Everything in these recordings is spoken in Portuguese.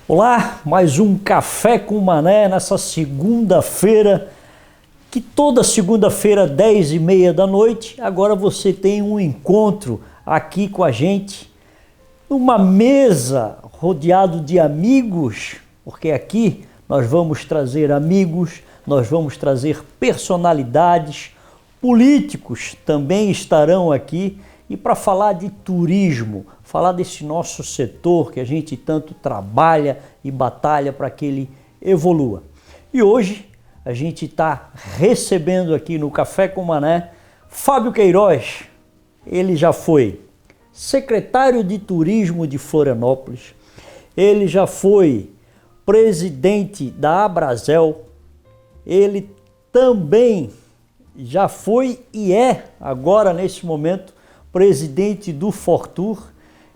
Olá, mais um Café com Mané nessa segunda-feira, que toda segunda-feira, 10h30 da noite, agora você tem um encontro aqui com a gente, numa mesa rodeado de amigos, porque aqui nós vamos trazer amigos, nós vamos trazer personalidades, políticos também estarão aqui, e para falar de turismo, falar desse nosso setor que a gente tanto trabalha e batalha para que ele evolua. E hoje a gente está recebendo aqui no Café com Mané Fábio Queiroz. Ele já foi secretário de Turismo de Florianópolis, ele já foi presidente da Abrazel, ele também já foi e é agora nesse momento presidente do Fortur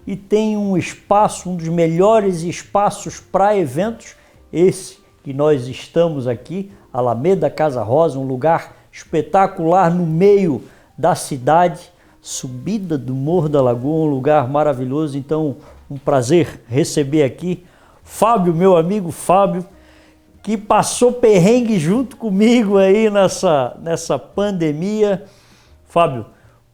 e tem um espaço, um dos melhores espaços para eventos, esse que nós estamos aqui, Alameda Casa Rosa, um lugar espetacular no meio da cidade, subida do Morro da Lagoa, um lugar maravilhoso. Então, um prazer receber aqui Fábio, meu amigo Fábio, que passou perrengue junto comigo aí nessa pandemia. Fábio,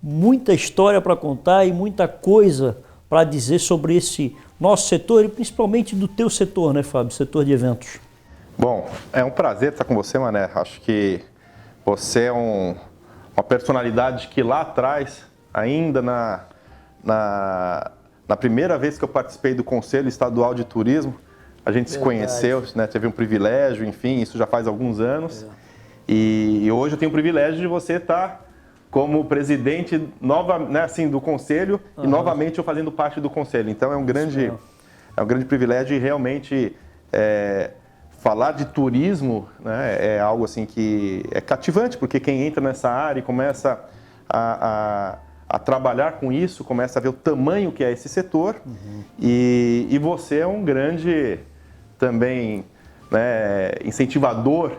muita história para contar e muita coisa para dizer sobre esse nosso setor e principalmente do teu setor, né, Fábio? Setor de eventos. Bom, é um prazer estar com você, Mané. Acho que você é uma personalidade que lá atrás, ainda na primeira vez que eu participei do Conselho Estadual de Turismo, a gente se conheceu, né? Teve um privilégio, enfim, isso já faz alguns anos. E hoje eu tenho o privilégio de você estar como presidente né, assim, do conselho e novamente eu fazendo parte do conselho. Então é um grande privilégio e realmente falar de turismo, né, é algo assim que é cativante, porque quem entra nessa área e começa a trabalhar com isso, começa a ver o tamanho que é esse setor. E você é um grande também, né, incentivador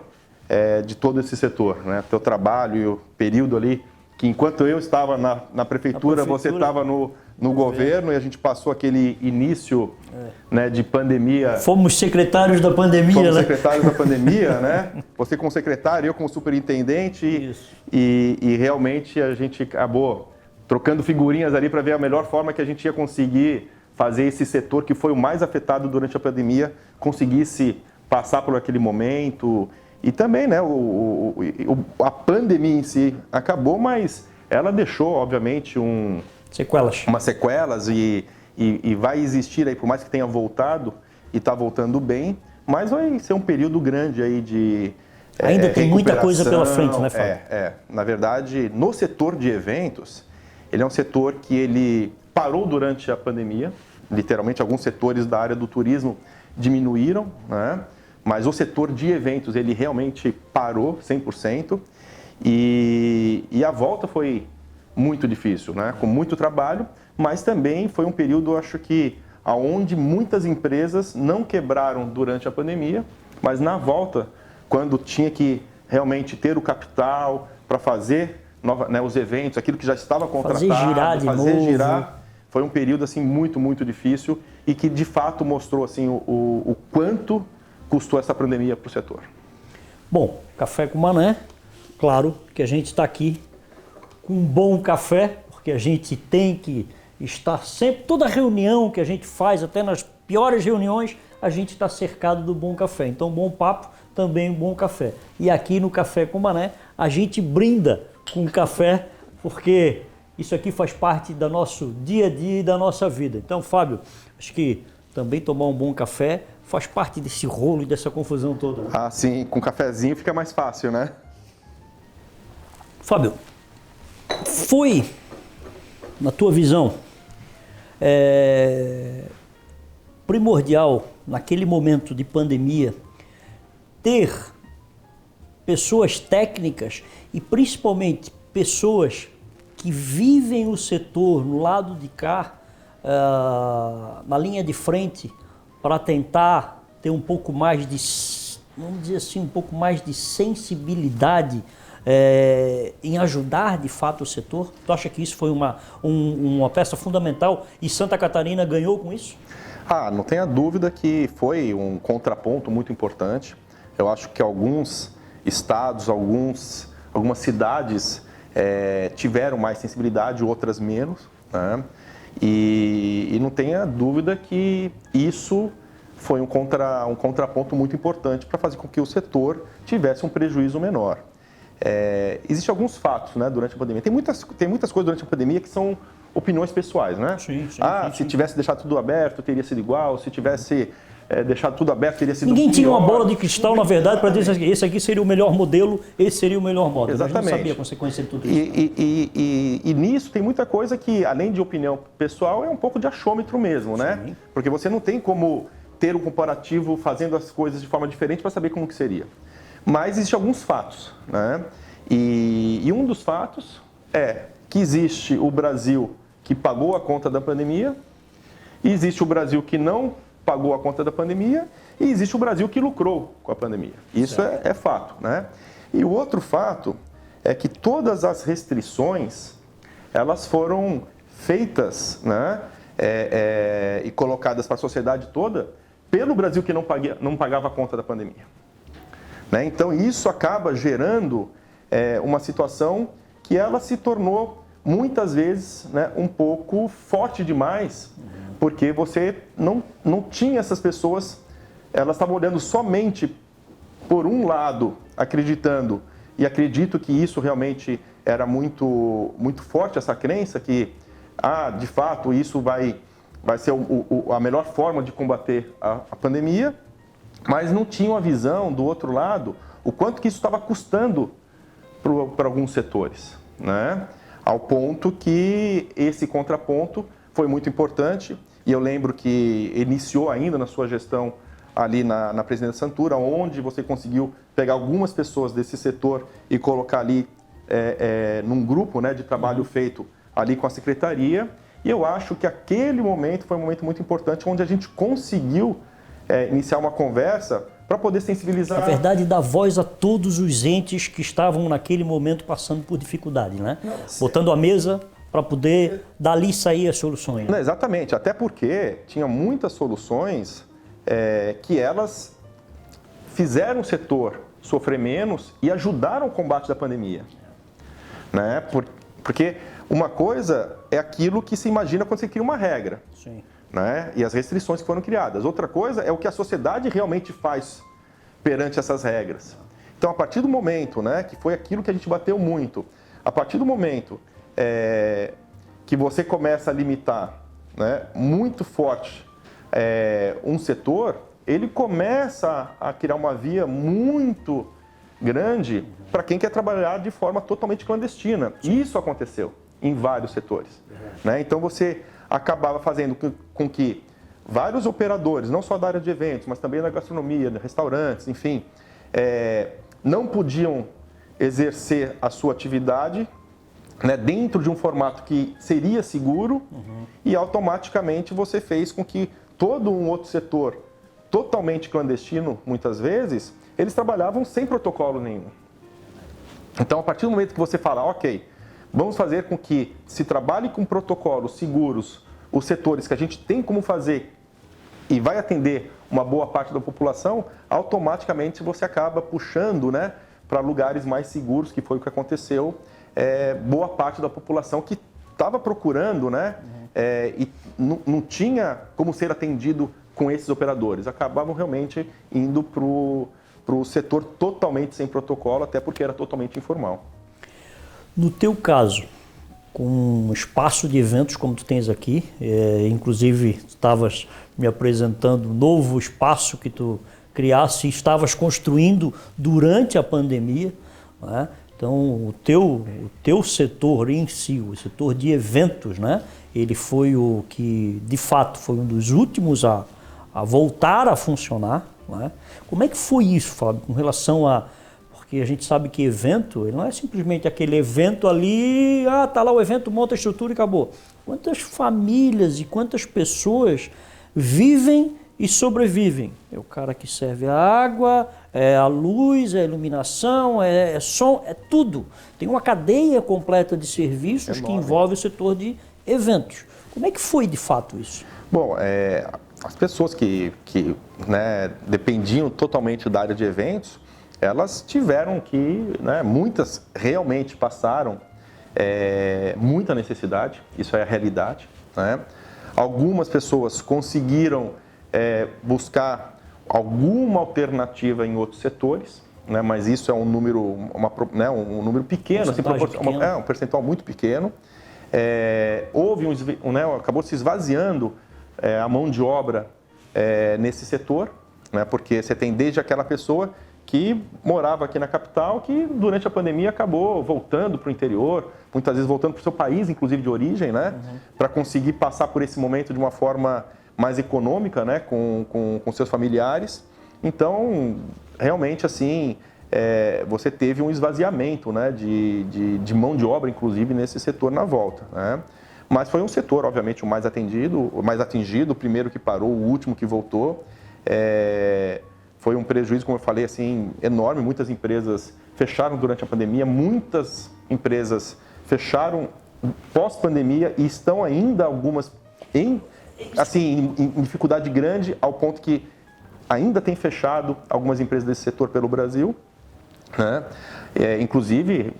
de todo esse setor, né? Teu trabalho e o período ali que enquanto eu estava na prefeitura, você estava no governo e a gente passou aquele início né, de pandemia. Fomos secretários da pandemia, Fomos né? secretários da pandemia, né? Você como secretário, eu como superintendente. E realmente a gente acabou trocando figurinhas ali para ver a melhor forma que a gente ia conseguir fazer esse setor que foi o mais afetado durante a pandemia, conseguisse passar por aquele momento. E também, né, a pandemia em si acabou, mas ela deixou, obviamente, umas sequelas e vai existir aí, por mais que tenha voltado e está voltando bem, mas vai ser um período grande aí de ainda tem muita coisa pela frente, né, Fábio? Na verdade, no setor de eventos, ele é um setor que ele parou durante a pandemia, literalmente alguns setores da área do turismo diminuíram, né? Mas o setor de eventos, ele realmente parou 100% e a volta foi muito difícil, né? Com muito trabalho, mas também foi um período, acho que, onde muitas empresas não quebraram durante a pandemia, mas na volta, quando tinha que realmente ter o capital para fazer né, os eventos, aquilo que já estava contratado, fazer girar, foi um período assim, muito, muito difícil e que, de fato, mostrou assim, o quanto custou essa pandemia para o setor. Bom, Café com Mané, claro que a gente está aqui com um bom café, porque a gente tem que estar sempre, toda reunião que a gente faz, até nas piores reuniões, a gente está cercado do bom café. Então, bom papo, também um bom café. E aqui no Café com Mané, a gente brinda com café, porque isso aqui faz parte do nosso dia a dia e da nossa vida. Então, Fábio, acho que também tomar um bom café faz parte desse rolo e dessa confusão toda. Né? Ah, sim, com cafezinho fica mais fácil, né? Fábio, foi, na tua visão, primordial, naquele momento de pandemia, ter pessoas técnicas e principalmente pessoas que vivem o setor no lado de cá, na linha de frente, para tentar ter um pouco mais de, vamos dizer assim, um pouco mais de sensibilidade em ajudar de fato o setor? Tu acha que isso foi uma peça fundamental e Santa Catarina ganhou com isso? Não tenha dúvida que foi um contraponto muito importante. Eu acho que alguns estados, algumas cidades tiveram mais sensibilidade, outras menos, né? E não tenha dúvida que isso foi um contraponto muito importante para fazer com que o setor tivesse um prejuízo menor. Existem alguns fatos, né, durante a pandemia. Tem muitas coisas durante a pandemia que são opiniões pessoais, né? Sim, se tivesse deixado tudo aberto, teria sido igual. Se tivesse deixado tudo aberto, teria sido Ninguém pior. tinha uma bola de cristal, na verdade, para dizer que esse aqui seria o melhor modelo, esse seria o melhor modo. Exatamente. A gente não sabia a consequência de tudo isso. E nisso tem muita coisa que, além de opinião pessoal, é um pouco de achômetro mesmo, né? Sim. Porque você não tem como ter um comparativo fazendo as coisas de forma diferente para saber como que seria. Mas existem alguns fatos, né? E um dos fatos é que existe o Brasil que pagou a conta da pandemia, e existe o Brasil que não pagou a conta da pandemia, e existe o Brasil que lucrou com a pandemia. Isso é fato, né? E o outro fato é que todas as restrições, elas foram feitas, né, e colocadas para a sociedade toda pelo Brasil que não pagava a conta da pandemia. Né? Então, isso acaba gerando uma situação que ela se tornou, muitas vezes, né, um pouco forte demais, porque você não tinha essas pessoas, elas estavam olhando somente por um lado, acreditando, e acredito que isso realmente era muito, muito forte, essa crença que, de fato, isso vai ser a melhor forma de combater a pandemia, mas não tinham a visão do outro lado, o quanto que isso estava custando para alguns setores, né? Ao ponto que esse contraponto foi muito importante, e eu lembro que iniciou ainda na sua gestão ali na Presidente Santura, onde você conseguiu pegar algumas pessoas desse setor e colocar ali num grupo, né, de trabalho feito ali com a Secretaria, e eu acho que aquele momento foi um momento muito importante, onde a gente conseguiu iniciar uma conversa para poder sensibilizar. Na verdade, dar voz a todos os entes que estavam naquele momento passando por dificuldade, né? Botando a mesa para poder dali sair as soluções. Não, exatamente, até porque tinha muitas soluções que elas fizeram o setor sofrer menos e ajudaram o combate da pandemia. Né? Porque uma coisa é aquilo que se imagina quando você cria uma regra. Sim. Né? E as restrições que foram criadas. Outra coisa é o que a sociedade realmente faz perante essas regras. Então, a partir do momento, né, que foi aquilo que a gente bateu muito, a partir do momento que você começa a limitar, né, muito forte um setor, ele começa a criar uma via muito grande para quem quer trabalhar de forma totalmente clandestina. Isso aconteceu em vários setores. Né? Então, você acabava fazendo com que vários operadores, não só da área de eventos, mas também da gastronomia, de restaurantes, enfim, não podiam exercer a sua atividade, né, dentro de um formato que seria seguro, e automaticamente você fez com que todo um outro setor totalmente clandestino, muitas vezes, eles trabalhavam sem protocolo nenhum. Então, a partir do momento que você fala, ok, vamos fazer com que se trabalhe com protocolos seguros os setores que a gente tem como fazer e vai atender uma boa parte da população, automaticamente você acaba puxando, né, para lugares mais seguros, que foi o que aconteceu, boa parte da população que estava procurando, né, e não tinha como ser atendido com esses operadores. Acabavam realmente indo para o setor totalmente sem protocolo, até porque era totalmente informal. No teu caso, com um espaço de eventos como tu tens aqui, inclusive estavas me apresentando um novo espaço que tu criaste e estavas construindo durante a pandemia, né? Então, o teu setor em si, o setor de eventos, né? Ele foi o que, de fato, foi um dos últimos a voltar a funcionar, né? Como é que foi isso, Fábio, com relação a... Porque a gente sabe que evento, ele não é simplesmente aquele evento ali, tá lá o evento, monta a estrutura e acabou. Quantas famílias e quantas pessoas vivem e sobrevivem? É o cara que serve a água, é a luz, é a iluminação, é som, é tudo. Tem uma cadeia completa de serviços que envolve o setor de eventos. Como é que foi de fato isso? Bom, as pessoas que né, dependiam totalmente da área de eventos, elas tiveram que, né, muitas realmente passaram muita necessidade, isso é a realidade, né? Algumas pessoas conseguiram buscar alguma alternativa em outros setores, né? Mas isso é um número, um número pequeno, assim, um percentual muito pequeno. Houve acabou se esvaziando a mão de obra nesse setor, né? Porque você tem desde aquela pessoa que morava aqui na capital, que durante a pandemia acabou voltando para o interior, muitas vezes voltando para o seu país, inclusive de origem, né? Para conseguir passar por esse momento de uma forma mais econômica, né? Com seus familiares. Então, realmente, assim, você teve um esvaziamento, né? de mão de obra, inclusive, nesse setor na volta, né? Mas foi um setor, obviamente, o mais atingido, o primeiro que parou, o último que voltou. Foi um prejuízo, como eu falei, assim, enorme. Muitas empresas fecharam durante a pandemia, muitas empresas fecharam pós-pandemia e estão ainda algumas em dificuldade grande, ao ponto que ainda tem fechado algumas empresas desse setor pelo Brasil, né? Inclusive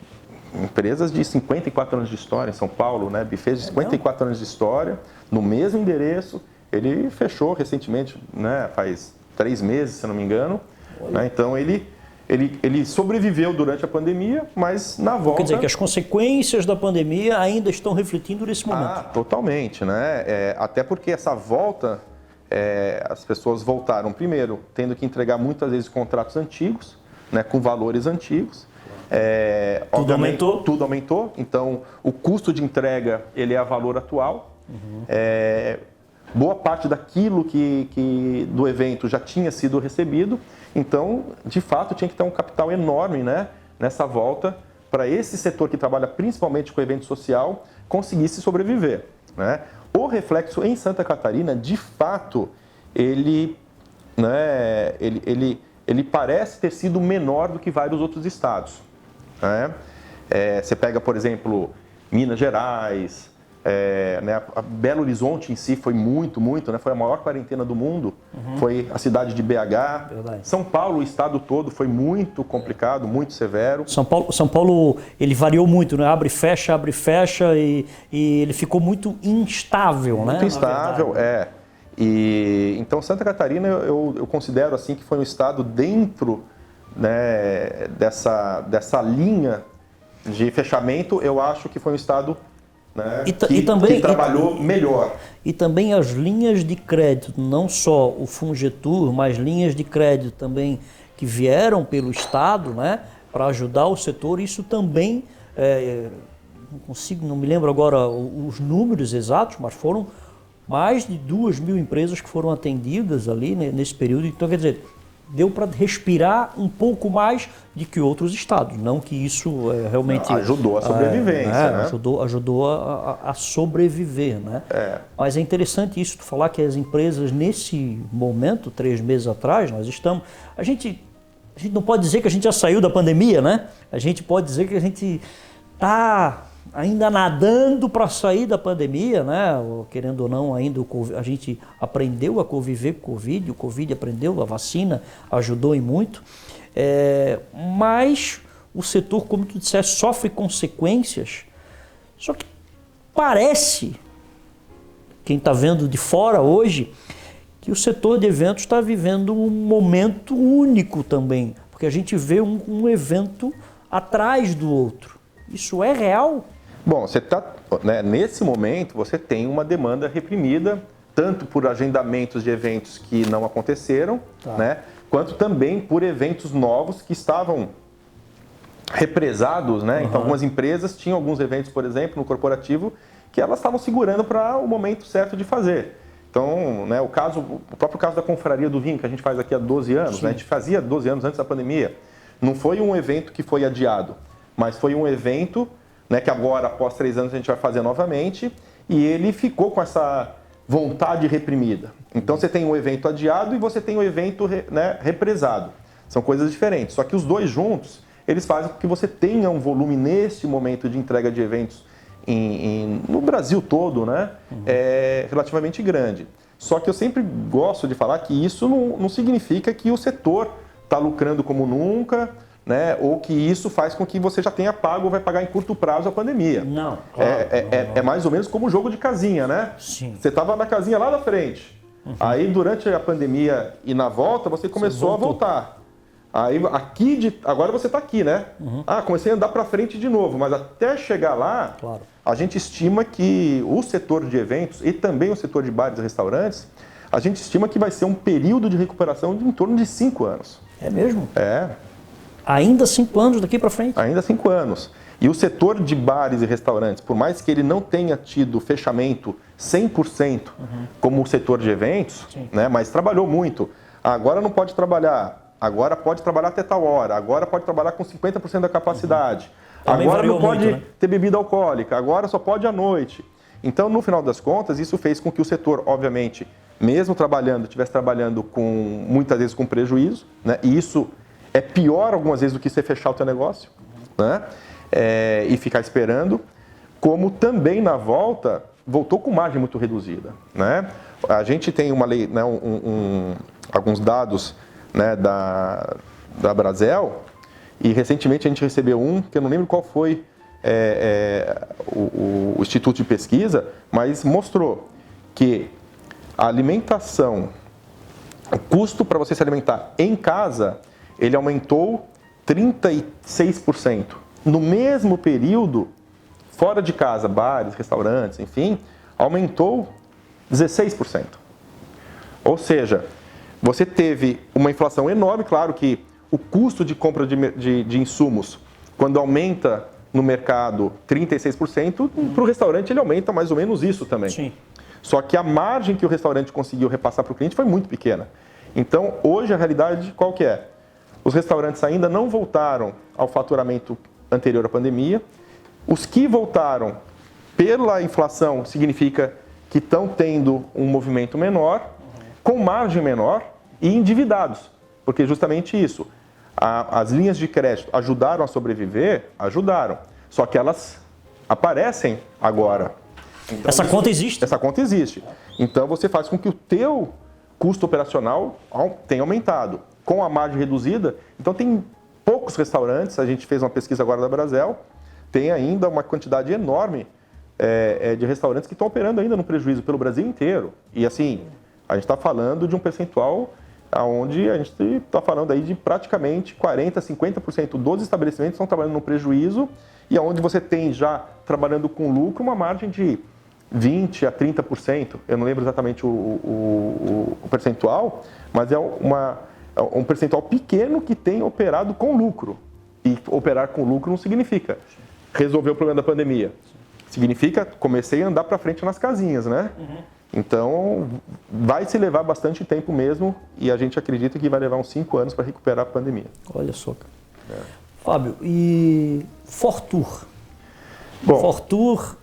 empresas de 54 anos de história em São Paulo, né? Bufês de 54 anos de história, no mesmo endereço. Ele fechou recentemente, né? Faz 3 meses, se não me engano, né? Então ele sobreviveu durante a pandemia, mas na volta... Quer dizer que as consequências da pandemia ainda estão refletindo nesse momento. Totalmente, né? Até porque essa volta, as pessoas voltaram primeiro tendo que entregar muitas vezes contratos antigos, né? Com valores antigos. Tudo aumentou? Tudo aumentou, então o custo de entrega ele é a valor atual. Boa parte daquilo do evento já tinha sido recebido, então, de fato, tinha que ter um capital enorme, né, nessa volta para esse setor que trabalha principalmente com evento social conseguisse sobreviver, né? O reflexo em Santa Catarina, de fato, ele parece ter sido menor do que vários outros estados, né? Você pega, por exemplo, Minas Gerais... né, a Belo Horizonte em si foi muito, né, foi a maior quarentena do mundo, foi a cidade de BH. Verdade. São Paulo, o estado todo, foi muito complicado, muito severo. São Paulo, ele variou muito, né? Abre e fecha e ele ficou muito instável, né? Muito instável, E, então, Santa Catarina, eu considero assim que foi um estado dentro, né, dessa linha de fechamento, eu acho que foi um estado... né, que trabalhou melhor. E também as linhas de crédito, não só o Fungetur, mas linhas de crédito também que vieram pelo Estado, né, para ajudar o setor. Isso também, não me lembro agora os números exatos, mas foram mais de 2.000 empresas que foram atendidas ali, né, nesse período. Então, quer dizer, deu para respirar um pouco mais do que outros estados, não que isso realmente... Ajudou a sobrevivência, né? Ajudou a sobreviver, né? Mas é interessante isso, tu falar que as empresas, nesse momento, 3 meses atrás, nós estamos... A gente não pode dizer que a gente já saiu da pandemia, né? A gente pode dizer que a gente está ainda nadando para sair da pandemia, né? Querendo ou não, ainda a gente aprendeu a conviver com o Covid aprendeu, a vacina ajudou em muito, mas o setor, como tu disseste, sofre consequências, só que parece, quem está vendo de fora hoje, que o setor de eventos está vivendo um momento único também, porque a gente vê um evento atrás do outro. Isso é real? Bom, né, nesse momento você tem uma demanda reprimida, tanto por agendamentos de eventos que não aconteceram, né, quanto também por eventos novos que estavam represados, né? Então algumas empresas tinham alguns eventos, por exemplo, no corporativo, que elas estavam segurando para o momento certo de fazer. Então, né, o próprio caso da Confraria do Vinho, que a gente faz aqui há 12 anos, né, a gente fazia 12 anos antes da pandemia, não foi um evento que foi adiado, mas foi um evento, né, que agora, após 3 anos, a gente vai fazer novamente, e ele ficou com essa vontade reprimida. Então você tem um evento adiado e você tem um evento, né, represado. São coisas diferentes, só que os dois juntos, eles fazem com que você tenha um volume neste momento de entrega de eventos no Brasil todo, né, relativamente grande. Só que eu sempre gosto de falar que isso não significa que o setor está lucrando como nunca, né? Ou que isso faz com que você já tenha pago ou vai pagar em curto prazo a pandemia. Não, claro. É mais ou menos como o jogo de casinha, né? Sim. Você estava na casinha lá na frente. Aí, durante a pandemia e na volta, você começou a voltar. Aí, agora você está aqui, né? Comecei a andar para frente de novo, mas até chegar lá, Claro. a gente estima que o setor de eventos e também o setor de bares e restaurantes, a gente estima que vai ser um período de recuperação de em torno de 5 anos. É mesmo? É. Ainda 5 anos daqui para frente? Ainda 5 anos. E o setor de bares e restaurantes, por mais que ele não tenha tido fechamento 100% como o setor de eventos, né, mas trabalhou muito. Agora não pode trabalhar, agora pode trabalhar até tal hora, agora pode trabalhar com 50% da capacidade, agora não pode muito, né? ter bebida alcoólica, agora só pode à noite. Então, no final das contas, isso fez com que o setor, obviamente, mesmo estivesse trabalhando com, muitas vezes com prejuízo, né, e isso é pior algumas vezes do que você fechar o teu negócio, né? E ficar esperando, como também na volta, voltou com margem muito reduzida, né? A gente tem uma lei, né, alguns dados, né, da Brasel, e recentemente a gente recebeu que eu não lembro qual foi o Instituto de Pesquisa, mas mostrou que a alimentação, o custo para você se alimentar em casa, ele aumentou 36%. No mesmo período, fora de casa, bares, restaurantes, enfim, aumentou 16%. Ou seja, você teve uma inflação enorme. Claro que o custo de compra de insumos, quando aumenta no mercado 36%, para o restaurante ele aumenta mais ou menos isso também. Sim. Só que a margem que o restaurante conseguiu repassar para o cliente foi muito pequena. Então, hoje a realidade qual que é? Os restaurantes ainda não voltaram ao faturamento anterior à pandemia. Os que voltaram pela inflação significa que estão tendo um movimento menor, com margem menor e endividados. Porque justamente isso, as linhas de crédito ajudaram a sobreviver? Ajudaram. Só que elas aparecem agora. Então, essa conta existe? Essa conta existe. Então você faz com que o teu custo operacional tenha aumentado. Com a margem reduzida, então tem poucos restaurantes, a gente fez uma pesquisa agora da Brasel, tem ainda uma quantidade enorme de restaurantes que estão operando ainda no prejuízo pelo Brasil inteiro. E assim, a gente está falando de um percentual onde a gente está falando aí de praticamente 40%, 50% dos estabelecimentos estão trabalhando no prejuízo, e onde você tem já trabalhando com lucro uma margem de 20% a 30%, eu não lembro exatamente o percentual, mas é um percentual pequeno que tem operado com lucro. E operar com lucro não significa resolver o problema da pandemia. Significa comecei a andar para frente nas casinhas, né? Então, vai se levar bastante tempo mesmo, e a gente acredita que vai levar uns 5 anos para recuperar a pandemia. Olha só. Fábio, e Fortur? Bom, Fortur,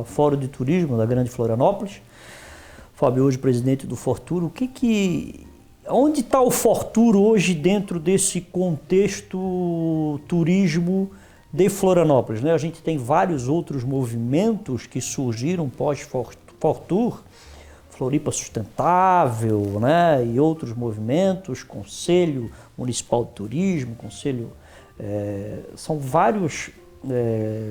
Fórum de Turismo da Grande Florianópolis. Fábio, hoje presidente do Fortur. Onde está o Fortur hoje dentro desse contexto turismo de Florianópolis, né? A gente tem vários outros movimentos que surgiram pós-Fortur, Floripa Sustentável, né? E outros movimentos, Conselho Municipal de Turismo, Conselho... são vários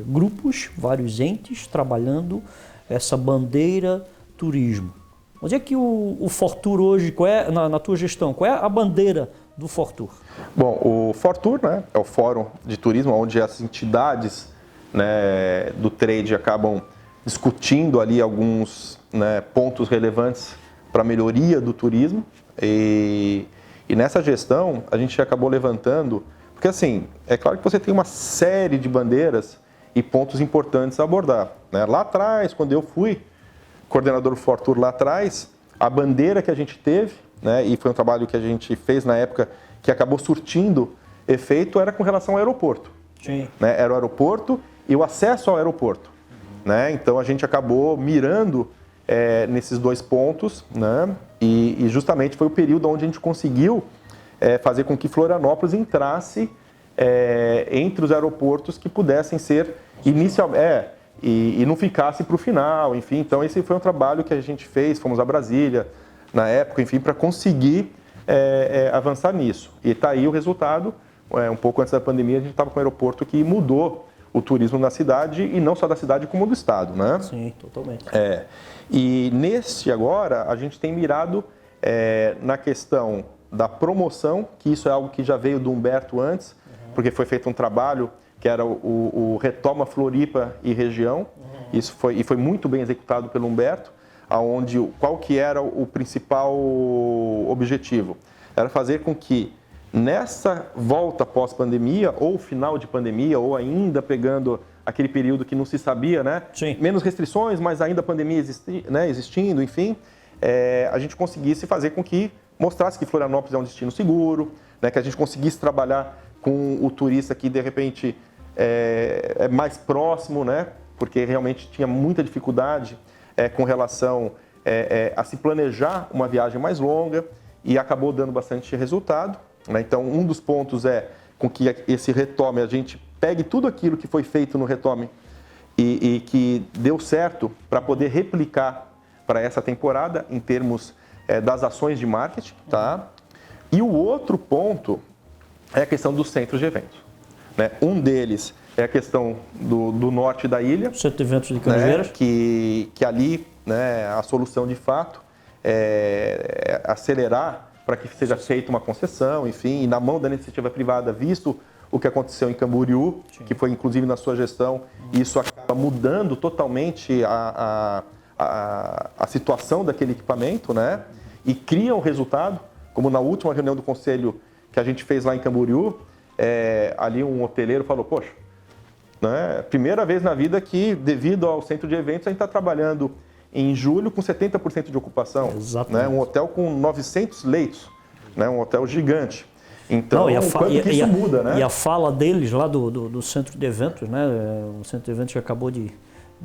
grupos, vários entes trabalhando essa bandeira turismo. Onde é que o Fortur hoje, na tua gestão, qual é a bandeira do Fortur? Bom, o Fortur, né, é o Fórum de Turismo, onde as entidades, né, do trade acabam discutindo ali alguns, né, pontos relevantes para a melhoria do turismo. E nessa gestão a gente acabou levantando, porque assim, é claro que você tem uma série de bandeiras e pontos importantes a abordar, né? Lá atrás, quando eu fui coordenador do Fortur lá atrás, a bandeira que a gente teve, né, e foi um trabalho que a gente fez na época que acabou surtindo efeito, era com relação ao aeroporto. Sim. Né? Era o aeroporto e o acesso ao aeroporto. Né? Então a gente acabou mirando nesses dois pontos, né? E justamente foi o período onde a gente conseguiu fazer com que Florianópolis entrasse entre os aeroportos que pudessem ser inicialmente... E não ficasse para o final, enfim. Então esse foi um trabalho que a gente fez, fomos a Brasília, na época, enfim, para conseguir avançar nisso. E está aí o resultado. Um pouco antes da pandemia, a gente estava com um aeroporto que mudou o turismo na cidade, e não só da cidade, como do estado, né? Sim, totalmente. E nesse agora, a gente tem mirado na questão da promoção, que isso é algo que já veio do Humberto antes, porque foi feito um trabalho que era o Retoma Floripa e região, isso foi muito bem executado pelo Humberto, qual que era o principal objetivo? Era fazer com que nessa volta pós-pandemia, ou final de pandemia, ou ainda pegando aquele período que não se sabia, né? Sim. Menos restrições, mas ainda a pandemia existindo, enfim, a gente conseguisse fazer com que mostrasse que Florianópolis é um destino seguro, né? Que a gente conseguisse trabalhar com o turista que, de repente, é mais próximo, né? Porque realmente tinha muita dificuldade com relação a se planejar uma viagem mais longa, e acabou dando bastante resultado. Então, um dos pontos é com que esse Retome, a gente pegue tudo aquilo que foi feito no Retome e que deu certo para poder replicar para essa temporada em termos das ações de marketing, tá? E o outro ponto é a questão dos centros de eventos, né? Um deles é a questão do norte da ilha. Centro de eventos de Canjeiras. Né? Que ali, né, a solução de fato é acelerar para que seja feita uma concessão, enfim, e na mão da iniciativa privada, visto o que aconteceu em Camboriú, que foi inclusive na sua gestão, e isso acaba mudando totalmente a situação daquele equipamento, né? E cria um resultado, como na última reunião do conselho que a gente fez lá em Camboriú, ali um hoteleiro falou, poxa, né, primeira vez na vida que, devido ao centro de eventos, a gente está trabalhando em julho com 70% de ocupação. Né? Um hotel com 900 leitos, né? Um hotel gigante. Então, quanto que isso muda, né? E a fala deles lá do centro de eventos, né? O centro de eventos que acabou de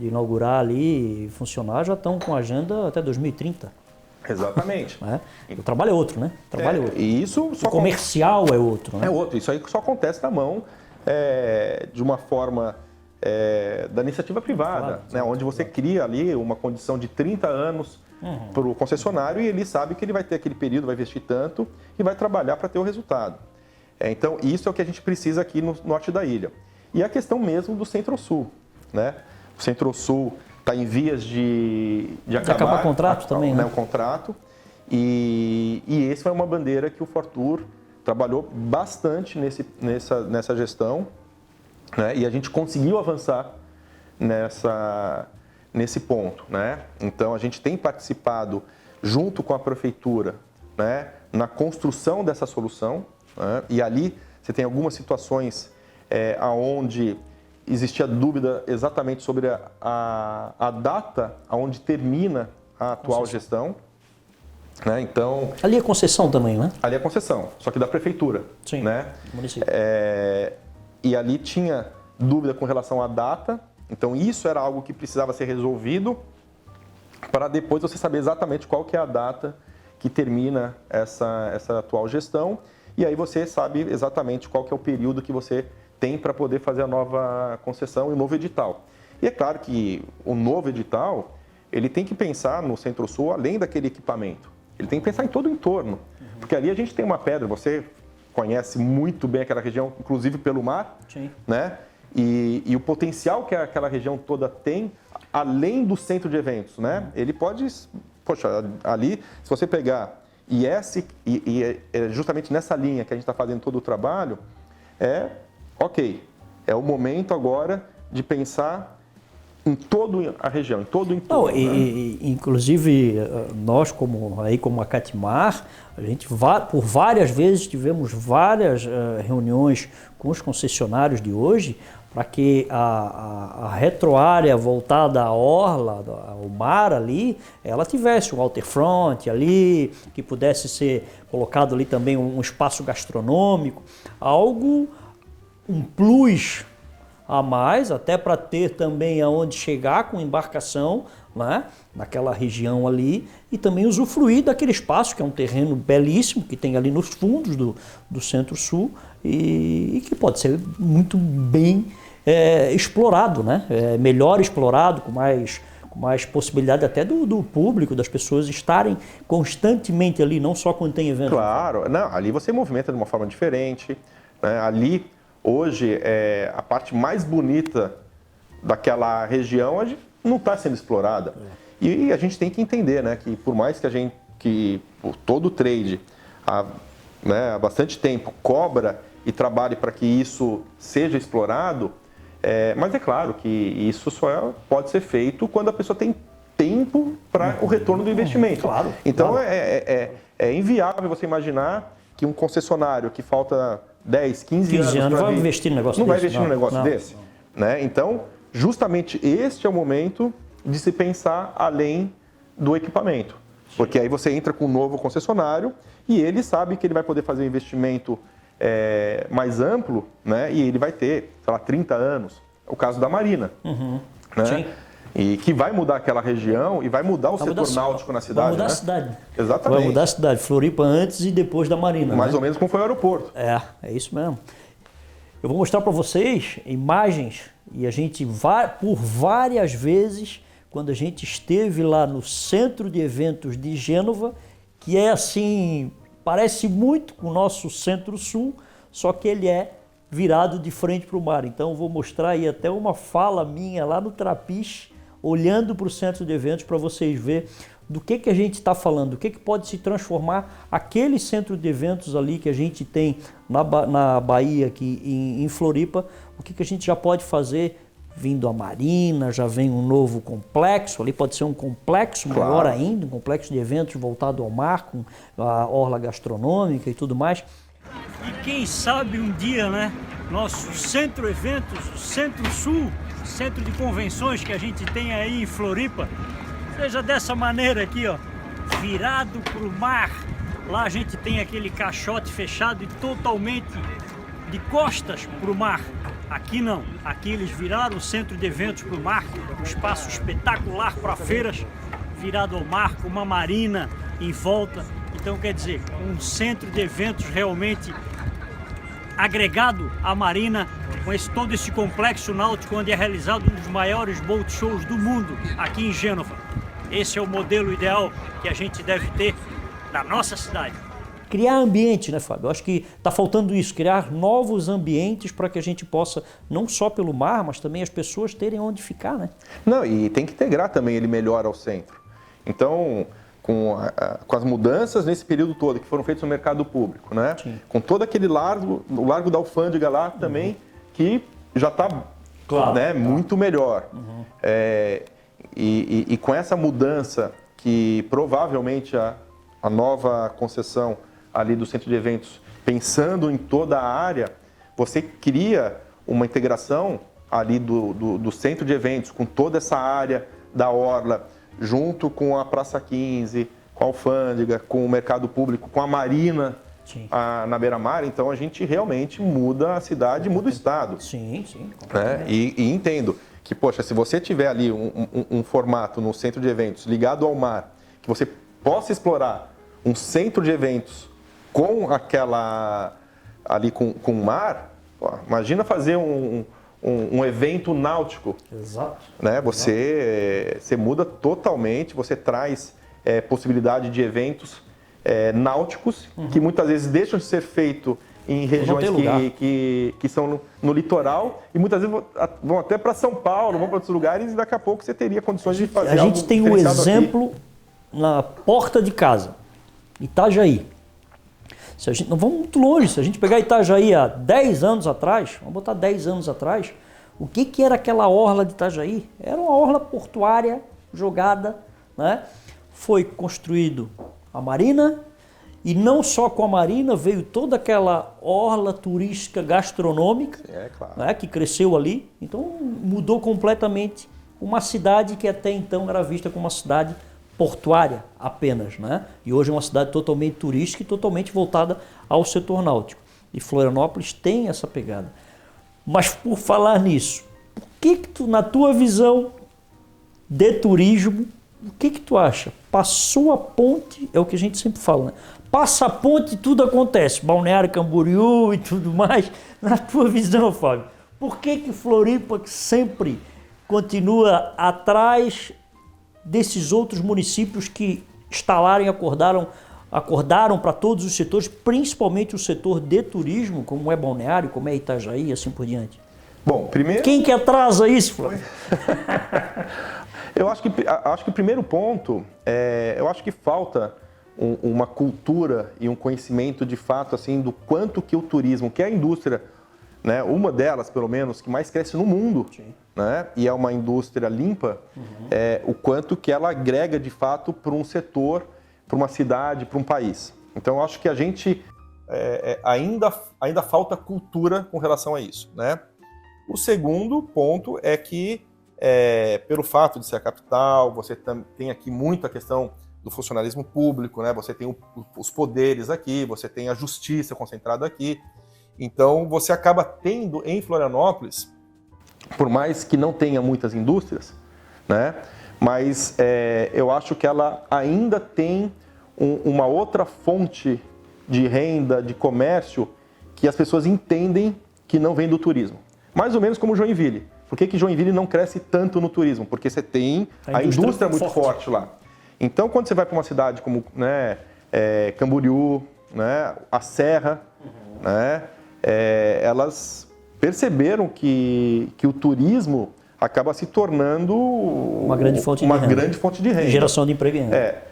inaugurar ali e funcionar, já estão com agenda até 2030. Exatamente. Né? O trabalho é outro, né? O trabalho é outro. E isso o comercial é outro. Né? É outro. Isso aí só acontece na mão de uma forma da iniciativa privada, né? Onde você cria ali uma condição de 30 anos para o concessionário, e ele sabe que ele vai ter aquele período, vai investir tanto e vai trabalhar para ter o resultado. Então, isso é o que a gente precisa aqui no norte da ilha. E a questão mesmo do Centro-Sul, né? O Centro-Sul está em vias de acabar o contrato também, né? O contrato. E esse foi uma bandeira que o Fortur trabalhou bastante nessa gestão, né? E a gente conseguiu avançar nesse ponto, né? Então, a gente tem participado junto com a prefeitura, né, na construção dessa solução, né? E ali você tem algumas situações onde existia dúvida exatamente sobre a data onde termina a atual gestão. Né? Então, ali é concessão também, né? Ali é concessão, só que da prefeitura. Sim, né? Município. E ali tinha dúvida com relação à data, então isso era algo que precisava ser resolvido para depois você saber exatamente qual que é a data que termina essa atual gestão, e aí você sabe exatamente qual que é o período que você tem para poder fazer a nova concessão e o novo edital. E é claro que o novo edital, ele tem que pensar no Centro-Sul além daquele equipamento. Ele tem que pensar em todo o entorno, porque ali a gente tem uma pedra, você conhece muito bem aquela região, inclusive pelo mar. Sim. Né? E o potencial que aquela região toda tem, além do centro de eventos, né? Ele pode, poxa, ali, se você pegar justamente nessa linha que a gente está fazendo todo o trabalho, ok, é o momento agora de pensar em toda a região, em todo o entorno. Não, inclusive, nós como a Catimar, a gente por várias vezes tivemos várias reuniões com os concessionários de hoje para que a retroárea voltada à orla, ao mar ali, ela tivesse um waterfront ali, que pudesse ser colocado ali também um espaço gastronômico, um plus a mais, até para ter também aonde chegar com embarcação, né, naquela região ali, e também usufruir daquele espaço, que é um terreno belíssimo, que tem ali nos fundos do Centro-Sul, e que pode ser muito bem explorado, né? Melhor explorado, com mas possibilidade até do público, das pessoas estarem constantemente ali, não só quando tem evento. Claro, não, ali você movimenta de uma forma diferente, né? Ali, hoje, a parte mais bonita daquela região não está sendo explorada. E a gente tem que entender, né, que por mais que todo o trade há bastante tempo cobra e trabalhe para que isso seja explorado, mas é claro que isso só pode ser feito quando a pessoa tem tempo para o retorno do investimento. Claro, então claro. É inviável você imaginar que um concessionário que falta 10, 15 anos não vai investir num negócio não desse. vai investir num negócio desse. Né? Então, justamente este é o momento de se pensar além do equipamento. Porque aí você entra com um novo concessionário e ele sabe que ele vai poder fazer um investimento mais amplo, né? E ele vai ter, sei lá, 30 anos. É o caso da Marina. Né? Sim. E que vai mudar aquela região e vai mudar o setor náutico na cidade. Vai mudar né? a cidade. Exatamente. Vai mudar a cidade. Floripa antes e depois da Marina. Mais né? ou menos como foi o aeroporto. É isso mesmo. Eu vou mostrar para vocês imagens e a gente vai por várias vezes, quando a gente esteve lá no Centro de Eventos de Gênova, que é assim, parece muito com o nosso Centro-Sul, só que ele é virado de frente para o mar. Então eu vou mostrar aí até uma fala minha lá no Trapiche, olhando para o Centro de Eventos para vocês verem do que a gente está falando, do que pode se transformar aquele centro de eventos ali que a gente tem na Bahia, aqui em Floripa, o que a gente já pode fazer vindo a Marina, já vem um novo complexo, ali pode ser um complexo maior ainda, um complexo de eventos voltado ao mar, com a orla gastronômica e tudo mais. E quem sabe um dia, né, nosso Centro Eventos, o Centro-Sul, centro de convenções que a gente tem aí em Floripa, seja dessa maneira aqui, ó, virado para o mar. Lá a gente tem aquele caixote fechado e totalmente de costas para o mar. Aqui não, aqui eles viraram o centro de eventos para o mar, um espaço espetacular para feiras, virado ao mar, com uma marina em volta. Então quer dizer, um centro de eventos realmente agregado à marina, com todo esse complexo náutico onde é realizado um dos maiores boat shows do mundo, aqui em Gênova. Esse é o modelo ideal que a gente deve ter na nossa cidade. Criar ambiente, né, Fábio? Eu acho que está faltando isso, criar novos ambientes para que a gente possa, não só pelo mar, mas também as pessoas terem onde ficar, né? Não, e tem que integrar também ele melhor ao centro. Então, com as mudanças nesse período todo que foram feitas no mercado público, né? Sim. Com todo aquele o Largo da Alfândega lá também, que já está muito melhor. E com essa mudança que provavelmente a nova concessão ali do centro de eventos, pensando em toda a área, você cria uma integração ali do centro de eventos com toda essa área da orla, junto com a Praça 15, com a Alfândega, com o mercado público, com a Marina na beira-mar. Então a gente realmente muda a cidade, muda o estado. Sim. Né? E entendo que, poxa, se você tiver ali um formato no centro de eventos ligado ao mar, que você possa explorar um centro de eventos com aquela ali com o mar, ó, imagina fazer um evento náutico. Exato. Né? Você muda totalmente, você traz possibilidade de eventos náuticos que muitas vezes deixam de ser feitos em regiões que são no litoral e muitas vezes vão até para São Paulo, vão para outros lugares e daqui a pouco você teria condições de fazer algo. A gente tem um exemplo na porta de casa, Itajaí. Se a gente, não vamos muito longe, se a gente pegar Itajaí há 10 anos atrás, vamos botar 10 anos atrás, o que era aquela orla de Itajaí? Era uma orla portuária jogada, né? Foi construído a marina, e não só com a marina, veio toda aquela orla turística gastronômica, né, que cresceu ali. Então mudou completamente uma cidade que até então era vista como uma cidade portuária apenas, né? E hoje é uma cidade totalmente turística e totalmente voltada ao setor náutico. E Florianópolis tem essa pegada. Mas por falar nisso, por que tu, na tua visão de turismo, o que tu acha? Passou a ponte, é o que a gente sempre fala, né? Passa a ponte e tudo acontece. Balneário Camboriú e tudo mais. Na tua visão, Fábio, por que Floripa sempre continua atrás desses outros municípios que instalaram e acordaram para todos os setores, principalmente o setor de turismo, como é Balneário, como é Itajaí e assim por diante? Bom, primeiro... Quem que atrasa isso, Flávio? Eu acho que o primeiro ponto, eu acho que falta uma cultura e um conhecimento de fato assim do quanto que o turismo, que é a indústria, né, uma delas pelo menos que mais cresce no mundo, né, e é uma indústria limpa, o quanto que ela agrega de fato para um setor, para uma cidade, para um país. Então eu acho que a gente ainda falta cultura com relação a isso, né? O segundo ponto é que pelo fato de ser a capital, você tem aqui muito a questão do funcionalismo público, né? Você tem os poderes aqui, você tem a justiça concentrada aqui. Então, você acaba tendo em Florianópolis, por mais que não tenha muitas indústrias, né? Mas eu acho que ela ainda tem uma outra fonte de renda, de comércio, que as pessoas entendem que não vem do turismo. Mais ou menos como Joinville. Por que Joinville não cresce tanto no turismo? Porque você tem a indústria muito forte lá. Então, quando você vai para uma cidade como, né, Camboriú, né, a Serra, né, elas perceberam que o turismo acaba se tornando uma grande fonte de renda. Geração de emprego e renda.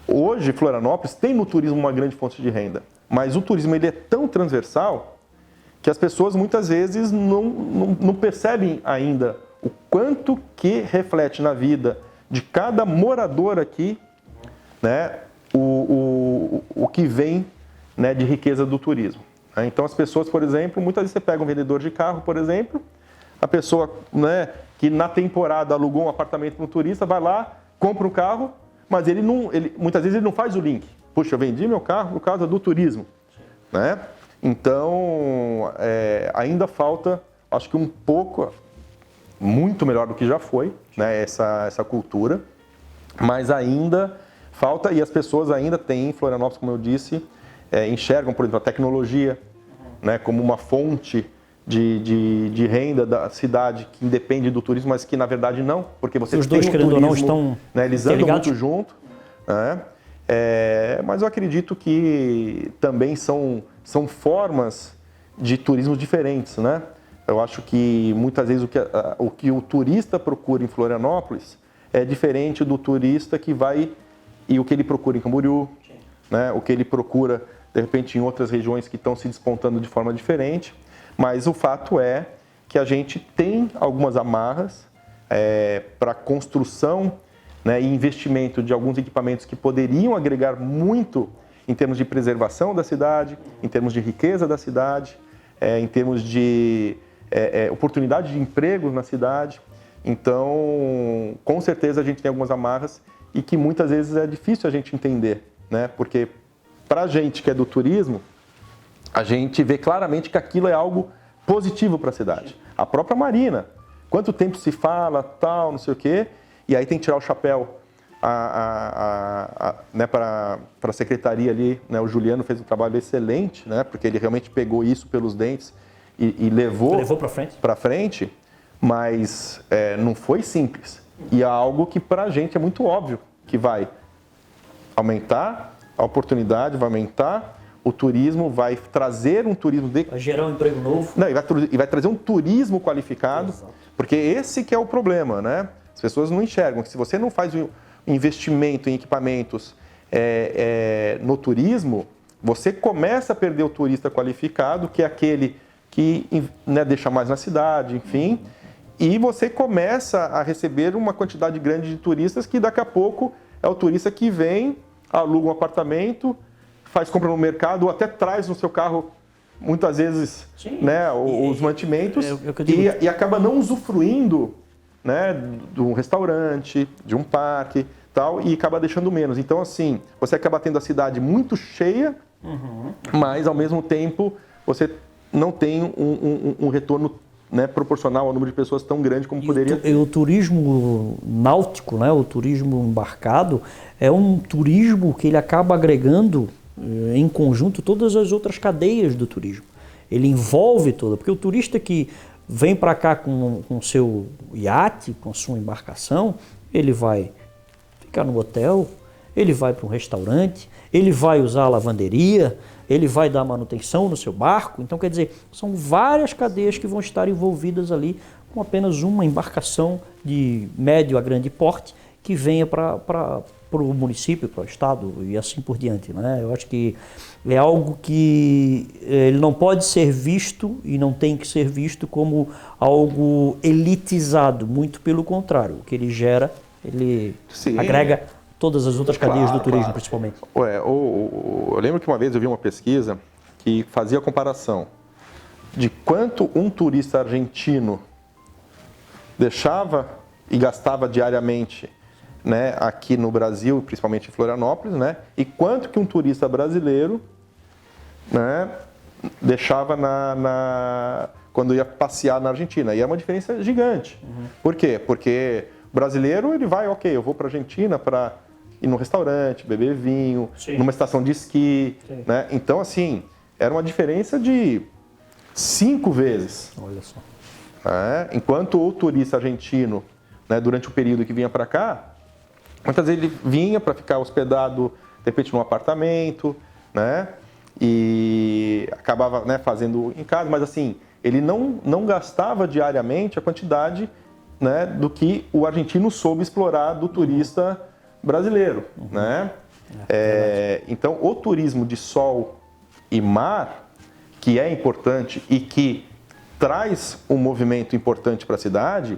Hoje, Florianópolis tem no turismo uma grande fonte de renda, mas o turismo ele é tão transversal que as pessoas muitas vezes não percebem ainda o quanto que reflete na vida de cada morador aqui, né, o que vem, né, de riqueza do turismo. Então as pessoas, por exemplo, muitas vezes você pega um vendedor de carro, por exemplo, a pessoa, né, que na temporada alugou um apartamento para um turista, vai lá, compra um carro, mas muitas vezes ele não faz o link. Puxa, eu vendi meu carro por causa do turismo, né? Então, ainda falta, acho que um pouco, muito melhor do que já foi, né, essa cultura, mas ainda falta, e as pessoas ainda têm em Florianópolis, como eu disse, enxergam, por exemplo, a tecnologia, né, como uma fonte de renda da cidade que independe do turismo, mas que na verdade não, porque você os tem dois, o querendo turismo, ou não, estão né, eles andam muito junto, né? Mas eu acredito que também são formas de turismo diferentes, né? Eu acho que muitas vezes o que o turista procura em Florianópolis é diferente do turista que vai e o que ele procura em Camboriú, né? O que ele procura de repente em outras regiões que estão se despontando de forma diferente. Mas o fato é que a gente tem algumas amarras para construção, né, e investimento de alguns equipamentos que poderiam agregar muito em termos de preservação da cidade, em termos de riqueza da cidade, em termos de oportunidade de emprego na cidade. Então, com certeza a gente tem algumas amarras e que muitas vezes é difícil a gente entender, né? Porque para a gente que é do turismo, a gente vê claramente que aquilo é algo positivo para a cidade. A própria Marina, quanto tempo se fala, tal, não sei o quê, e aí tem que tirar o chapéu né, para a secretaria ali, né? O Juliano fez um trabalho excelente, né? Porque ele realmente pegou isso pelos dentes e levou para frente, mas não foi simples. E é algo que para a gente é muito óbvio, que vai aumentar a oportunidade, vai aumentar o turismo, vai trazer um turismo... Vai gerar um emprego novo. Não, e vai trazer um turismo qualificado, exato. Porque esse que é o problema, né? As pessoas não enxergam que se você não faz um investimento em equipamentos no turismo, você começa a perder o turista qualificado, que é aquele que, né, deixa mais na cidade, enfim, e você começa a receber uma quantidade grande de turistas que daqui a pouco é o turista que vem, aluga um apartamento, faz compra no mercado ou até traz no seu carro, muitas vezes, né, os mantimentos e acaba não usufruindo, né, de um restaurante, de um parque, tal, e acaba deixando menos. Então, assim, você acaba tendo a cidade muito cheia, mas, ao mesmo tempo, você não tem um retorno, né, proporcional ao número de pessoas tão grande como poderia ter. O turismo náutico, né, o turismo embarcado, é um turismo que ele acaba agregando em conjunto todas as outras cadeias do turismo. Ele envolve toda, porque o turista que vem para cá com seu iate, com sua embarcação, ele vai ficar no hotel, ele vai para um restaurante, ele vai usar a lavanderia, ele vai dar manutenção no seu barco. Então, quer dizer, são várias cadeias que vão estar envolvidas ali com apenas uma embarcação de médio a grande porte que venha para o município, para o estado e assim por diante, né? Eu acho que é algo que ele não pode ser visto e não tem que ser visto como algo elitizado, muito pelo contrário. O que ele gera, ele agrega todas as outras cadeias do turismo, principalmente. Eu lembro que uma vez eu vi uma pesquisa que fazia a comparação de quanto um turista argentino deixava e gastava diariamente, né, aqui no Brasil, principalmente em Florianópolis, né, e quanto que um turista brasileiro, né, deixava quando ia passear na Argentina. E é uma diferença gigante. Por quê? Porque o brasileiro, ele vai, ok, eu vou para a Argentina para ir num restaurante, beber vinho, numa estação de esqui, né? Então, assim, era uma diferença de 5 vezes. Olha só. Enquanto o turista argentino, né, durante o período que vinha para cá, muitas vezes ele vinha para ficar hospedado, de repente, num apartamento, né? E acabava, né, fazendo em casa, mas assim, ele não gastava diariamente a quantidade, né, do que o argentino soube explorar do turista brasileiro, né? Então, o turismo de sol e mar, que é importante e que traz um movimento importante para a cidade,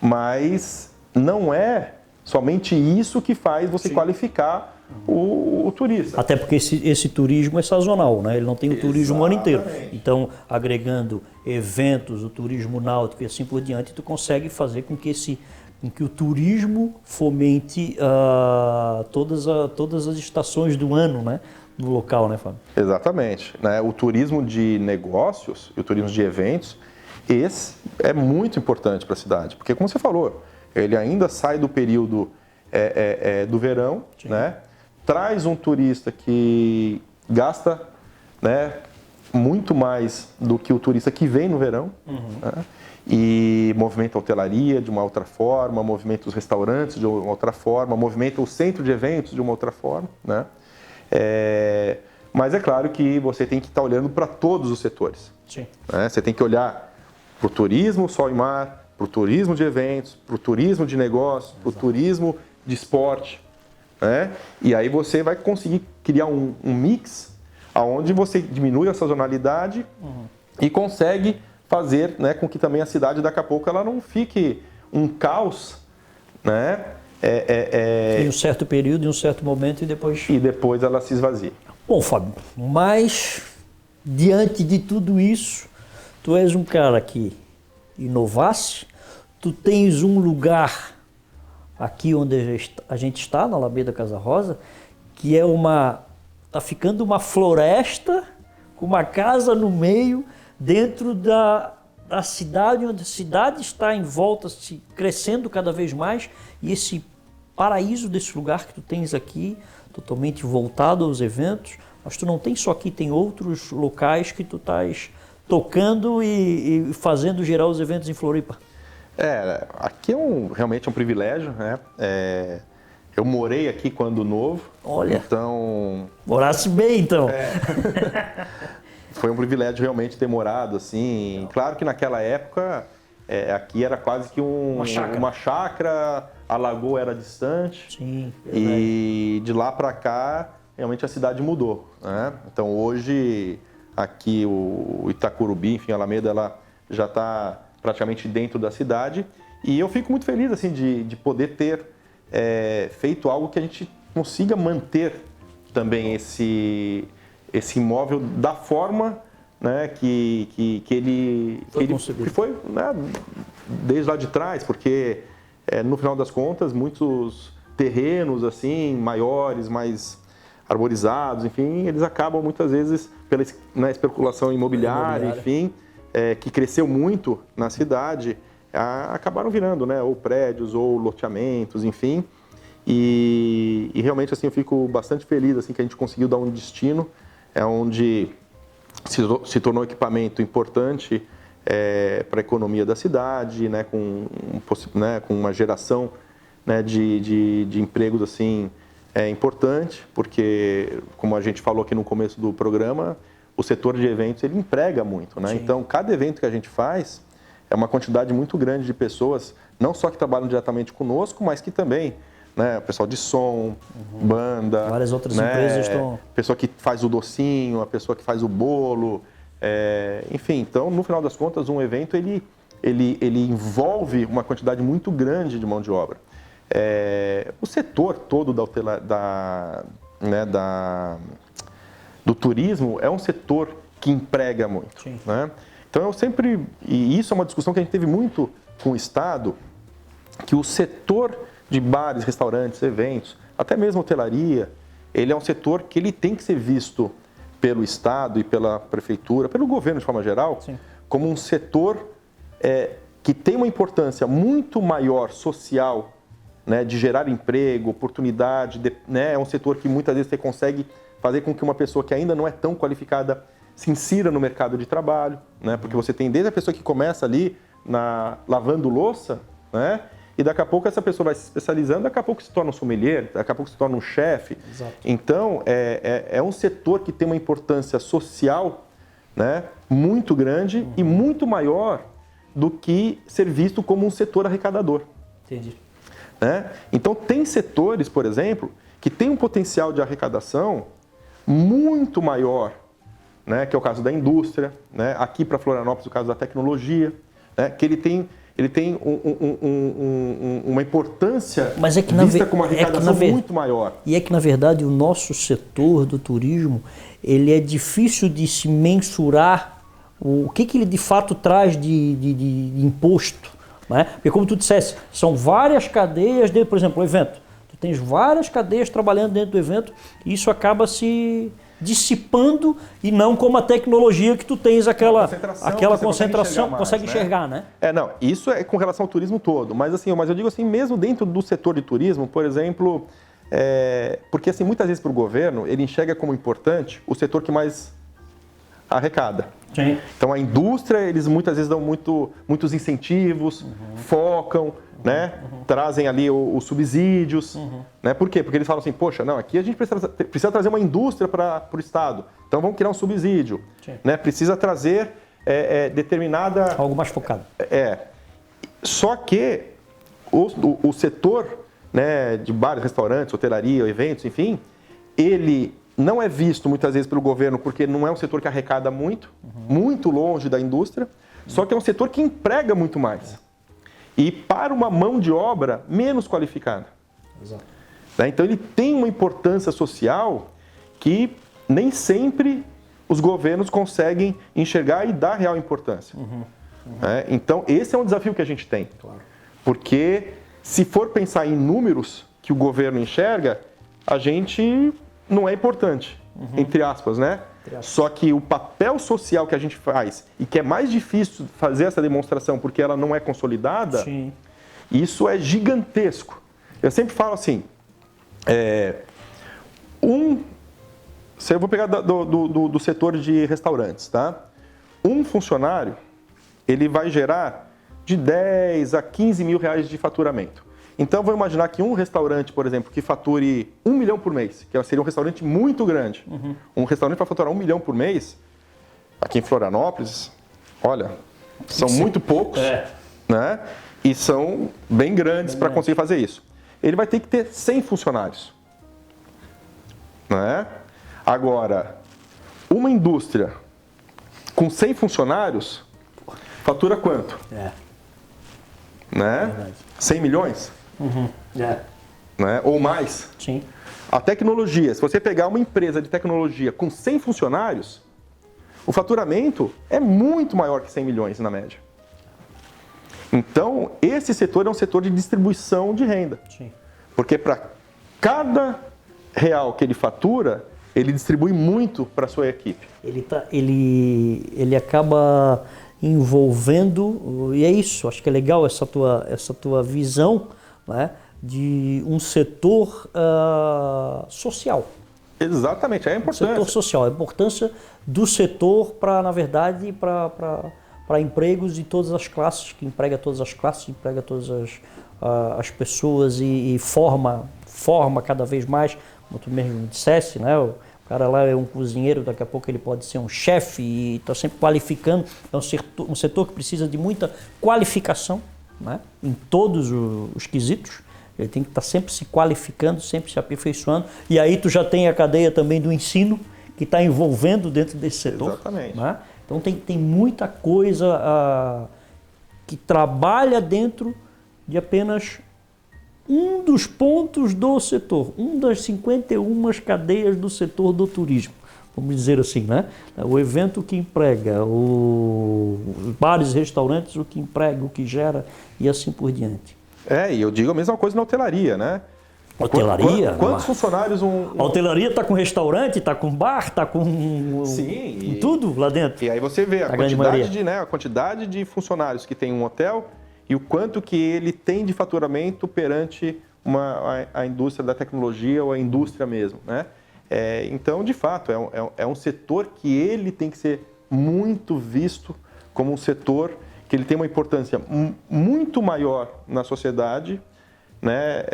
mas não é somente isso que faz você qualificar o turista. Até porque esse turismo é sazonal, né? Ele não tem o turismo o ano inteiro. Então, agregando eventos, o turismo náutico e assim por diante, tu consegue fazer com que o turismo fomente todas as estações do ano, né? No local, né, Fábio? Exatamente. Né? O turismo de negócios e o turismo de eventos, esse é muito importante para a cidade, porque, como você falou, ele ainda sai do período do verão, né? Traz um turista que gasta, né, muito mais do que o turista que vem no verão, né? E movimenta a hotelaria de uma outra forma, movimenta os restaurantes de uma outra forma, movimenta o centro de eventos de uma outra forma, né? Mas é claro que você tem que estar olhando para todos os setores. Sim. Né? Você tem que olhar para o turismo sol e mar, para o turismo de eventos, para o turismo de negócios, para o turismo de esporte, né? E aí você vai conseguir criar um mix onde você diminui a sazonalidade e consegue fazer, né, com que também a cidade daqui a pouco ela não fique um caos, né? Em um certo período, em um certo momento e depois... E depois ela se esvazia. Bom, Fábio, mas diante de tudo isso, tu és um cara que inovasse, tu tens um lugar aqui onde a gente está, na Alameda Casa Rosa, que tá ficando uma floresta com uma casa no meio, dentro da cidade, onde a cidade está em volta, se crescendo cada vez mais, e esse paraíso desse lugar que tu tens aqui, totalmente voltado aos eventos, mas tu não tem só aqui, tem outros locais que tu estás tocando e fazendo gerar os eventos em Floripa. Aqui realmente é um privilégio, né? Eu morei aqui quando novo. Olha, então... Morasse bem, então. Foi um privilégio realmente ter morado, assim. Claro que naquela época, aqui era quase que uma chácara, a lagoa era distante. Sim, e de lá para cá, realmente a cidade mudou, né? Então hoje, aqui o Itacurubi, enfim, a Alameda, ela já está praticamente dentro da cidade. E eu fico muito feliz, assim, de poder ter feito algo que a gente consiga manter também esse imóvel da forma, né, que ele foi, né, desde lá de trás, porque no final das contas muitos terrenos assim maiores, mais arborizados, enfim, eles acabam muitas vezes pela, né, especulação imobiliária, enfim, que cresceu muito na cidade, acabaram virando, né, ou prédios ou loteamentos, enfim. E realmente assim eu fico bastante feliz assim que a gente conseguiu dar um destino onde se tornou um equipamento importante para a economia da cidade, né, com uma geração né, de empregos assim é importante, porque, como a gente falou aqui no começo do programa, o setor de eventos ele emprega muito, né? Então, cada evento que a gente faz é uma quantidade muito grande de pessoas, não só que trabalham diretamente conosco, mas que também, né, o pessoal de som, banda, várias outras né, empresas estão... pessoa que faz o docinho, a pessoa que faz o bolo, enfim. Então, no final das contas, um evento ele envolve uma quantidade muito grande de mão de obra. O setor todo do turismo é um setor que emprega muito, né? Então e isso é uma discussão que a gente teve muito com o Estado, que o setor de bares, restaurantes, eventos, até mesmo hotelaria, ele é um setor que ele tem que ser visto pelo Estado e pela prefeitura, pelo governo de forma geral, como um setor que tem uma importância muito maior social, né, de gerar emprego, oportunidade, né, é um setor que muitas vezes você consegue fazer com que uma pessoa que ainda não é tão qualificada se insira no mercado de trabalho, né, porque você tem desde a pessoa que começa ali lavando louça, né, e daqui a pouco essa pessoa vai se especializando, daqui a pouco se torna um sommelier, daqui a pouco se torna um chefe. Então, é um setor que tem uma importância social, né, muito grande e muito maior do que ser visto como um setor arrecadador. Entendi. Né? Então, tem setores, por exemplo, que tem um potencial de arrecadação muito maior, né, que é o caso da indústria, né, aqui para Florianópolis, o caso da tecnologia, né, que ele tem uma importância vista como uma arrecadação muito maior. E é que, na verdade, o nosso setor do turismo, ele é difícil de se mensurar o que ele de fato traz de imposto. Né? Porque, como tu disseste, são várias cadeias dentro, por exemplo, o evento. Tu tens várias cadeias trabalhando dentro do evento e isso acaba se dissipando e não como a tecnologia que tu tens aquela concentração, consegue enxergar, né? Não, isso é com relação ao turismo todo, mas eu digo assim, mesmo dentro do setor de turismo, por exemplo, porque assim, muitas vezes para o governo, ele enxerga como importante o setor que mais arrecada. Sim. Então a indústria, eles muitas vezes dão muitos incentivos, focam, né? Trazem ali os subsídios, né? Por quê? Porque eles falam assim, poxa, não, aqui a gente precisa trazer uma indústria para o Estado, então vamos criar um subsídio, né? Precisa trazer determinada... Algo mais focado. Só que o setor, né, de bares, restaurantes, hotelaria, eventos, enfim, ele não é visto muitas vezes pelo governo porque não é um setor que arrecada muito longe da indústria, só que é um setor que emprega muito mais. E para uma mão de obra menos qualificada. Exato. Né? Então ele tem uma importância social que nem sempre os governos conseguem enxergar e dar real importância. Né? Então esse é um desafio que a gente tem. Claro. Porque se for pensar em números que o governo enxerga, a gente não é importante, entre aspas, né? Só que o papel social que a gente faz e que é mais difícil fazer essa demonstração porque ela não é consolidada, isso é gigantesco. Eu sempre falo assim, eu vou pegar do setor de restaurantes, tá? Um funcionário, ele vai gerar de 10 a 15 mil reais de faturamento. Então, vou imaginar que um restaurante, por exemplo, que fature 1 milhão por mês, que seria um restaurante muito grande, um restaurante para faturar 1 milhão por mês, aqui em Florianópolis, olha, são muito poucos, né? E são bem grandes para conseguir fazer isso. Ele vai ter que ter 100 funcionários. Né? Agora, uma indústria com 100 funcionários fatura quanto? Né? 100 milhões? Né? Ou mais? Sim. A tecnologia, se você pegar uma empresa de tecnologia com 100 funcionários, o faturamento é muito maior que 100 milhões na média. Então, esse setor é um setor de distribuição de renda. Sim. Porque para cada real que ele fatura, ele distribui muito para a sua equipe. Ele acaba envolvendo, e é isso, acho que é legal essa tua visão, né, de um setor social. Exatamente, é importante. Setor social, a importância do setor para, na verdade, para para empregos de todas as classes, que emprega todas as classes, emprega todas as pessoas e forma cada vez mais, como tu mesmo dissesse, né? O cara lá é um cozinheiro, daqui a pouco ele pode ser um chefe e está sempre qualificando. É um setor que precisa de muita qualificação, né? Em todos os quesitos. Ele tem que estar sempre se qualificando, sempre se aperfeiçoando. E aí tu já tem a cadeia também do ensino, que está envolvendo dentro desse setor. Exatamente. Né? Então tem muita coisa que trabalha dentro de apenas um dos pontos do setor, das 51 cadeias do setor do turismo, vamos dizer assim, né? O evento que emprega, os bares e restaurantes, o que emprega, o que gera e assim por diante. E eu digo a mesma coisa na hotelaria, né? Hotelaria? Quantos funcionários A hotelaria está com restaurante, está com bar, está com Sim, tudo lá dentro. E aí você vê a quantidade de funcionários que tem um hotel e o quanto que ele tem de faturamento perante a indústria da tecnologia ou a indústria mesmo, né? Então, de fato, é um setor que ele tem que ser muito visto como um setor que ele tem uma importância muito maior na sociedade, né?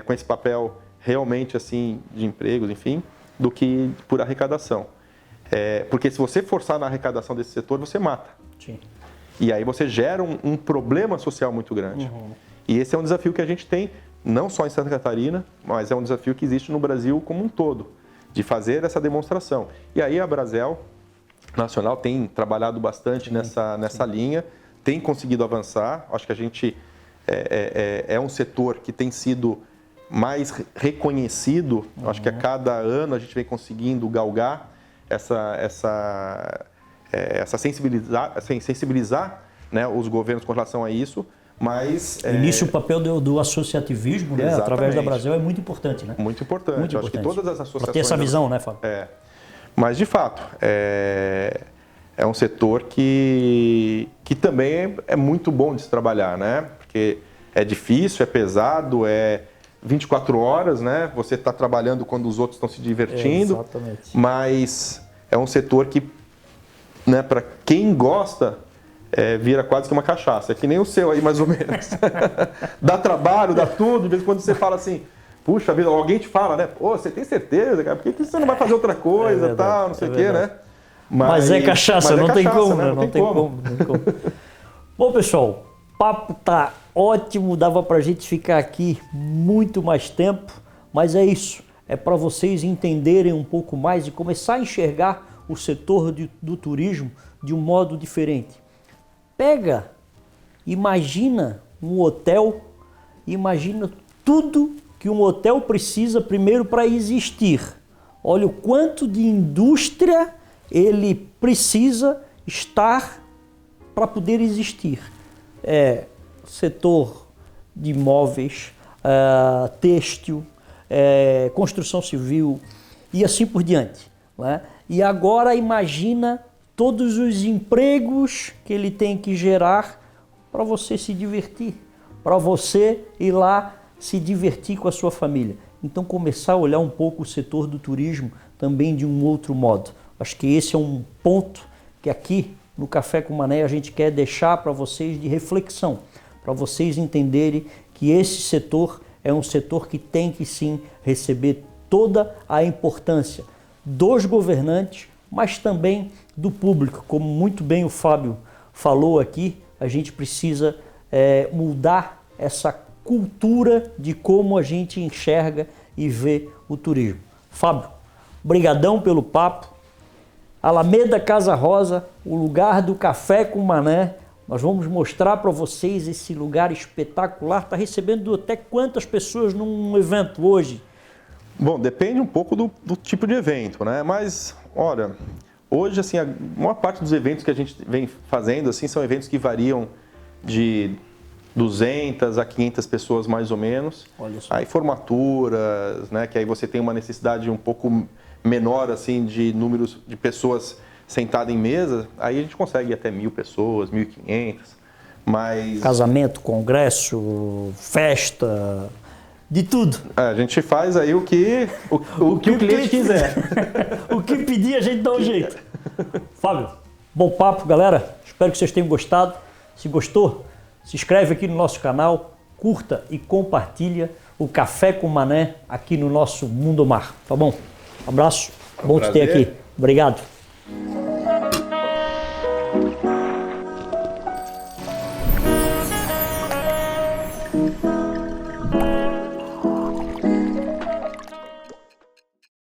Com esse papel realmente assim de empregos, enfim, do que por arrecadação. Porque se você forçar na arrecadação desse setor, você mata. Sim. E aí você gera um problema social muito grande. Uhum. E esse é um desafio que a gente tem, não só em Santa Catarina, mas é um desafio que existe no Brasil como um todo, de fazer essa demonstração. E aí a Brasel Nacional tem trabalhado bastante nessa linha, tem conseguido avançar. Acho que a gente é um setor que tem sido mais reconhecido. Uhum. Acho que a cada ano a gente vem conseguindo galgar sensibilizar, né, os governos com relação a isso, mas... Início o papel do associativismo, né, através da Brasel é muito importante, né? Muito importante. Muito Acho importante. que todas as associações... Para ter essa visão, né, Fábio? Mas, de fato, é um setor que também é muito bom de se trabalhar, né? Porque é difícil, é pesado, 24 horas, né? Você está trabalhando quando os outros estão se divertindo. Exatamente. Mas é um setor que, né, para quem gosta, vira quase que uma cachaça. É que nem o seu aí, mais ou menos. Dá trabalho, dá tudo. De vez em quando você fala assim, puxa vida, alguém te fala, né? Pô, você tem certeza, cara? Por que você não vai fazer outra coisa, tal, não sei o quê, né? Mas é cachaça, não tem como, né? Não tem como. Bom, pessoal, o papo tá ótimo, dava pra gente ficar aqui muito mais tempo, mas é isso. É para vocês entenderem um pouco mais e começar a enxergar o setor do turismo de um modo diferente. Imagina um hotel, imagina tudo que um hotel precisa primeiro para existir. Olha o quanto de indústria ele precisa estar para poder existir. Setor de imóveis, têxtil, construção civil e assim por diante, né? E agora imagina todos os empregos que ele tem que gerar para você se divertir, para você ir lá se divertir com a sua família. Então começar a olhar um pouco o setor do turismo também de um outro modo. Acho que esse é um ponto que aqui no Café com Mané a gente quer deixar para vocês de reflexão, para vocês entenderem que esse setor é um setor que tem que sim receber toda a importância dos governantes, mas também do público. Como muito bem o Fábio falou aqui, a gente precisa mudar essa cultura de como a gente enxerga e vê o turismo. Fábio, brigadão pelo papo. Alameda Casa Rosa, o lugar do Café com Mané. Nós vamos mostrar para vocês esse lugar espetacular. Está recebendo até quantas pessoas num evento hoje? Bom, depende um pouco do tipo de evento, né? Mas, olha, hoje, assim, a maior parte dos eventos que a gente vem fazendo, assim, são eventos que variam de 200 a 500 pessoas, mais ou menos. Olha só. Aí formaturas, né? Que aí você tem uma necessidade um pouco menor, assim, de números de pessoas sentadas em mesa. Aí a gente consegue ir até 1.000 pessoas, 1.500. Mas... Casamento, congresso, festa... De tudo. A gente faz aí o que o cliente quiser. O que pedir, a gente dá um jeito. Fábio, Bom papo, galera. Espero que vocês tenham gostado. Se gostou, se inscreve aqui no nosso canal, curta e compartilha o Café com Mané aqui no nosso Mundo Mar, tá bom? Um abraço, bom te ter aqui. Obrigado.